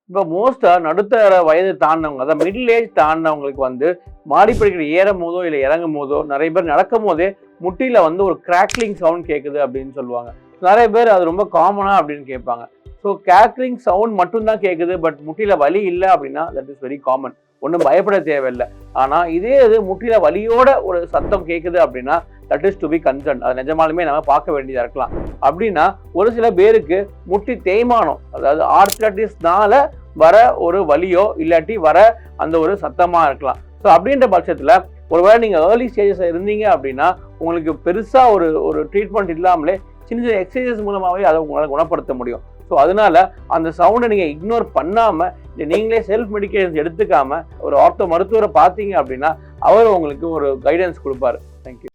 இப்போ மோஸ்ட்டாக நடுத்தர வயது தாண்டினவங்க, அதாவது மிடில் ஏஜ் தாண்டினவங்களுக்கு வந்து மாடிப்படிக்கிற ஏறும் போதோ இல்லை இறங்கும் போதோ நிறைய பேர் நடக்கும் போதே முட்டியில் வந்து ஒரு கிராக்லிங் சவுண்ட் கேட்குது அப்படின்னு சொல்லுவாங்க. நிறைய பேர் அது ரொம்ப காமனா அப்படின்னு கேட்பாங்க. ஸோ கிராக்லிங் சவுண்ட் மட்டும்தான் கேட்குது, பட் முட்டியில் வலி இல்லை அப்படின்னா தட் இஸ் வெரி காமன். ஒன்றும் பயப்பட தேவையில்லை. ஆனால் இதே இது முட்டியில் வலியோட ஒரு சத்தம் கேட்குது அப்படின்னா that is to be concern. அது நிஜமாலுமே நம்ம பார்க்க வேண்டியதாக இருக்கலாம். அப்படின்னா ஒரு சில பேருக்கு முட்டி தேய்மானம், அதாவது ஆர்த்ரைட்டிஸ்னால வர ஒரு வலியோ இல்லாட்டி வர அந்த ஒரு சத்தமாக இருக்கலாம். ஸோ அப்படின்ற பட்சத்தில் ஒருவேளை நீங்கள் ஏர்லி ஸ்டேஜஸில் இருந்தீங்க அப்படின்னா உங்களுக்கு பெருசாக ஒரு ட்ரீட்மெண்ட் இல்லாமலே சின்ன சின்ன எக்ஸசைசஸ் மூலமாகவே அதை உங்களால் குணப்படுத்த முடியும். ஸோ அதனால அந்த சவுண்டை நீங்கள் இக்னோர் பண்ணாமல் நீங்களே செல்ஃப் மெடிக்கேஷன்ஸ் எடுத்துக்காமல் ஒரு ஆர்த்தோ மருத்துவரை பார்த்தீங்க அப்படின்னா அவர் உங்களுக்கு ஒரு கைடன்ஸ் கொடுப்பாரு. தேங்க்யூ.